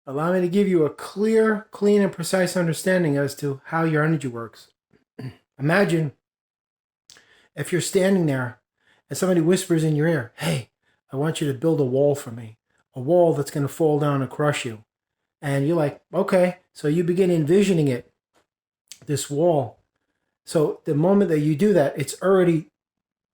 Allow me to give you a clear, clean, and precise understanding as to how your energy works. Imagine if you're standing there and somebody whispers in your ear, hey, I want you to build a wall for me, a wall that's going to fall down and crush you. And you're like, okay. So you begin envisioning it, this wall. So the moment that you do that, it's already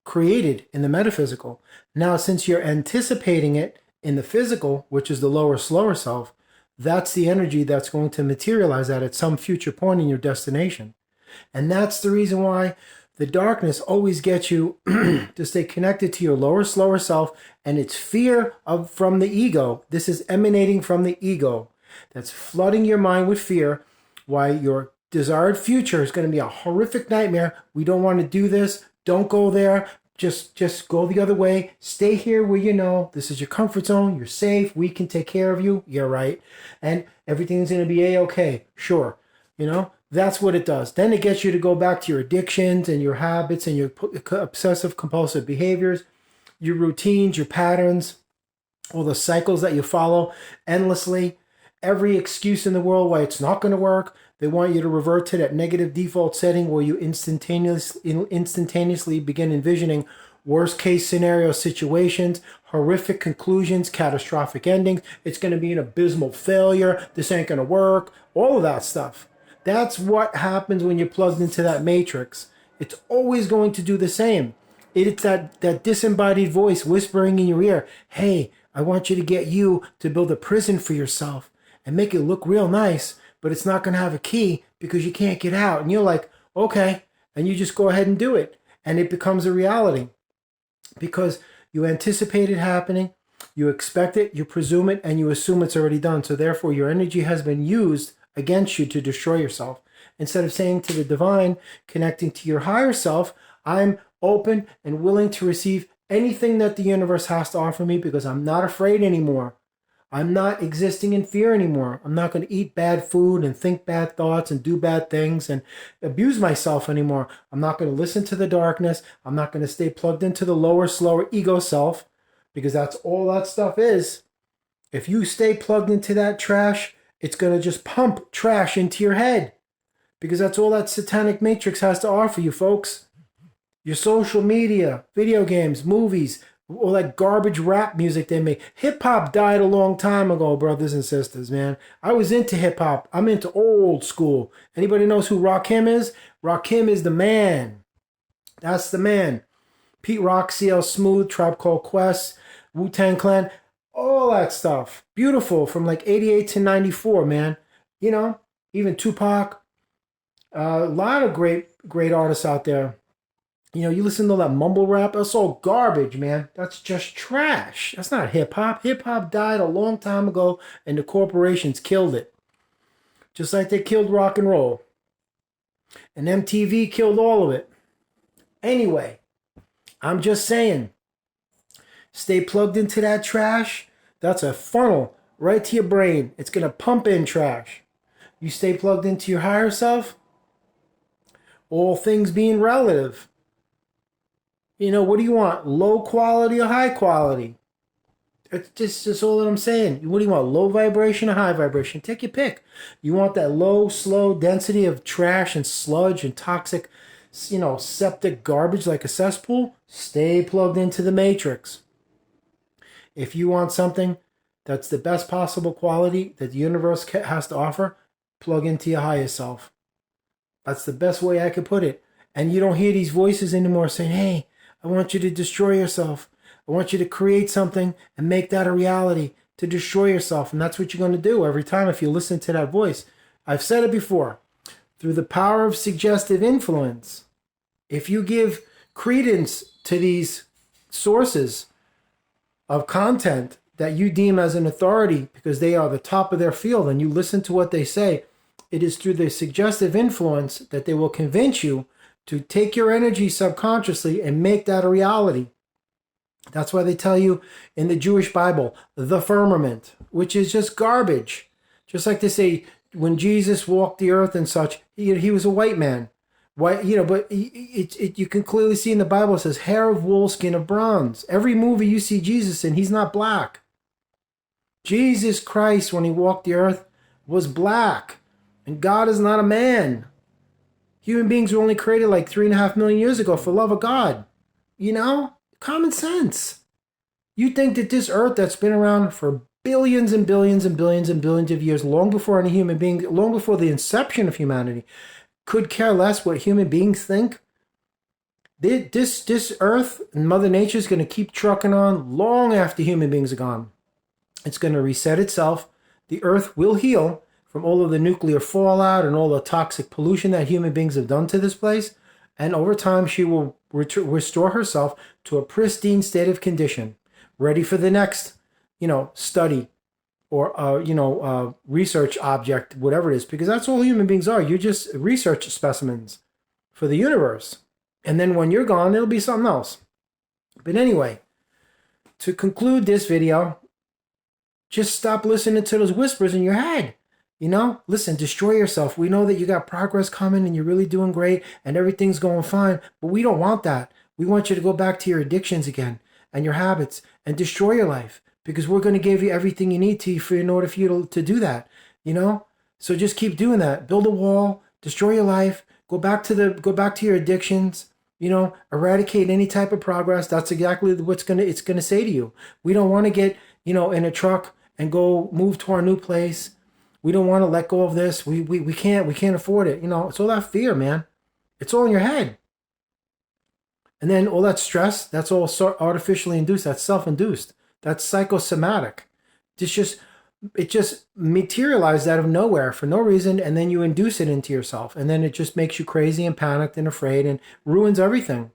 created in the metaphysical. Now, since you're anticipating it in the physical, which is the lower, slower self, that's the energy that's going to materialize that at some future point in your destination. And that's the reason why the darkness always gets you to stay connected to your lower, slower self, and it's fear from the ego. This is emanating from the ego that's flooding your mind with fear, why your desired future is going to be a horrific nightmare. We don't want to do this. Don't go there. Just go the other way. Stay here where you know this is your comfort zone. You're safe. We can take care of you. You're right. And everything's going to be A-okay. Sure. That's what it does. Then it gets you to go back to your addictions and your habits and your obsessive compulsive behaviors, your routines, your patterns, all the cycles that you follow endlessly. Every excuse in the world why it's not going to work. They want you to revert to that negative default setting where you instantaneously begin envisioning worst case scenario situations, horrific conclusions, catastrophic endings. It's going to be an abysmal failure. This ain't going to work. All of that stuff. That's what happens when you're plugged into that matrix. It's always going to do the same. It's that disembodied voice whispering in your ear, hey, I want you to get you to build a prison for yourself and make it look real nice, but it's not going to have a key because you can't get out. And you're like, okay. And you just go ahead and do it. And it becomes a reality because you anticipate it happening, you expect it, you presume it, and you assume it's already done. So therefore, your energy has been used against you to destroy yourself. Instead of saying to the divine, connecting to your higher self, I'm open and willing to receive anything that the universe has to offer me because I'm not afraid anymore. I'm not existing in fear anymore. I'm not going to eat bad food and think bad thoughts and do bad things and abuse myself anymore. I'm not going to listen to the darkness. I'm not going to stay plugged into the lower, slower ego self because that's all that stuff is. If you stay plugged into that trash, it's going to just pump trash into your head because that's all that satanic matrix has to offer you, folks. Your social media, video games, movies, all that garbage rap music they make. Hip-hop died a long time ago, brothers and sisters, man. I was into hip-hop. I'm into old school. Anybody knows who Rakim is? Rakim is the man. That's the man. Pete Rock, CL Smooth, Tribe Called Quest, Wu-Tang Clan, all that stuff. Beautiful from like 88 to 94, man. Even Tupac. A lot of great artists out there. You listen to that mumble rap, that's all garbage, man. That's just trash. That's not hip-hop. Hip-hop died a long time ago, and the corporations killed it. Just like they killed rock and roll. And MTV killed all of it. Anyway, I'm just saying, stay plugged into that trash. That's a funnel right to your brain. It's going to pump in trash. You stay plugged into your higher self, all things being relative. What do you want? Low quality or high quality? It's just all that I'm saying. What do you want? Low vibration or high vibration? Take your pick. You want that low, slow density of trash and sludge and toxic, septic garbage like a cesspool? Stay plugged into the matrix. If you want something that's the best possible quality that the universe has to offer, plug into your higher self. That's the best way I could put it. And you don't hear these voices anymore saying, hey, I want you to destroy yourself. I want you to create something and make that a reality, to destroy yourself. And that's what you're going to do every time if you listen to that voice. I've said it before. Through the power of suggestive influence, if you give credence to these sources of content that you deem as an authority because they are the top of their field and you listen to what they say, it is through the suggestive influence that they will convince you to take your energy subconsciously and make that a reality. That's why they tell you in the Jewish Bible, the firmament, which is just garbage. Just like they say, when Jesus walked the earth and such, he was a white man. White, but you can clearly see in the Bible, it says, hair of wool, skin of bronze. Every movie you see Jesus in, he's not black. Jesus Christ, when he walked the earth, was black. And God is not a man. Human beings were only created like 3.5 million years ago for love of God. You know? Common sense. You think that this earth that's been around for billions and billions and billions and billions of years, long before any human being, long before the inception of humanity, could care less what human beings think? This earth and Mother Nature is going to keep trucking on long after human beings are gone. It's going to reset itself. The earth will heal from all of the nuclear fallout and all the toxic pollution that human beings have done to this place. And over time, she will restore herself to a pristine state of condition, ready for the next, study or, research object, whatever it is, because that's all human beings are. You're just research specimens for the universe. And then when you're gone, it'll be something else. But anyway, to conclude this video, just stop listening to those whispers in your head. Listen, destroy yourself. We know that you got progress coming and you're really doing great and everything's going fine, but we don't want that. We want you to go back to your addictions again and your habits and destroy your life, because we're going to give you everything you need in order for you to do that, So just keep doing that. Build a wall, destroy your life, go back to your addictions, eradicate any type of progress. That's exactly what it's gonna say to you. We don't want to get, in a truck and go move to our new place. We don't want to let go of this. We can't afford it. It's all that fear, man. It's all in your head. And then all that stress, that's all artificially induced. That's self-induced. That's psychosomatic. It just materialized out of nowhere for no reason, and then you induce it into yourself, and then it just makes you crazy and panicked and afraid and ruins everything.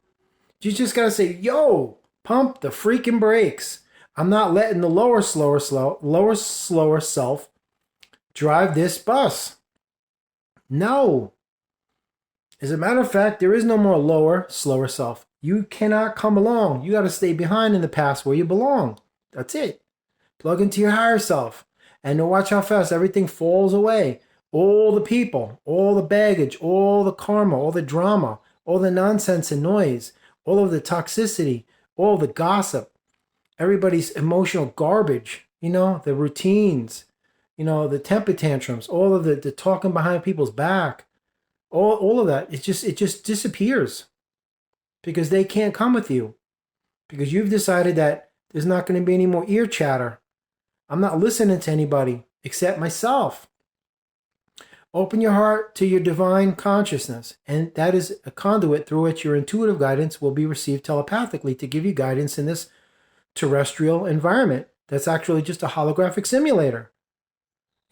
You just gotta say, yo, pump the freaking brakes. I'm not letting the lower, slower self drive this bus. No. As a matter of fact, there is no more lower, slower self. You cannot come along. You gotta stay behind in the past where you belong. That's it. Plug into your higher self. And watch how fast everything falls away. All the people, all the baggage, all the karma, all the drama, all the nonsense and noise, all of the toxicity, all the gossip, everybody's emotional garbage, the routines, the temper tantrums, all of the talking behind people's back, all of that. It just disappears because they can't come with you, because you've decided that there's not going to be any more ear chatter. I'm not listening to anybody except myself. Open your heart to your divine consciousness, and that is a conduit through which your intuitive guidance will be received telepathically to give you guidance in this terrestrial environment that's actually just a holographic simulator.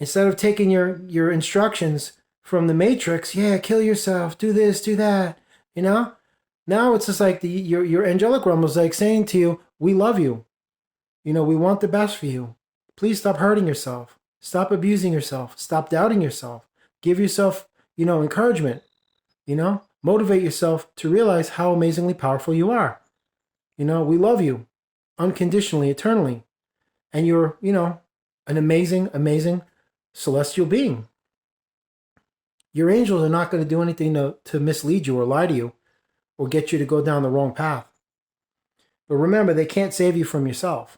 Instead of taking your instructions from the Matrix, kill yourself, do this, do that, Now it's just like your angelic realm is like saying to you, we love you. We want the best for you. Please stop hurting yourself. Stop abusing yourself. Stop doubting yourself. Give yourself, encouragement. Motivate yourself to realize how amazingly powerful you are. We love you unconditionally, eternally. And you're, an amazing, amazing celestial being. Your angels are not going to do anything to mislead you or lie to you or get you to go down the wrong path. But remember, they can't save you from yourself.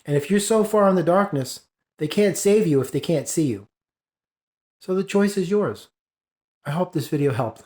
And if you're so far in the darkness, they can't save you if they can't see you. So the choice is yours. I hope this video helped.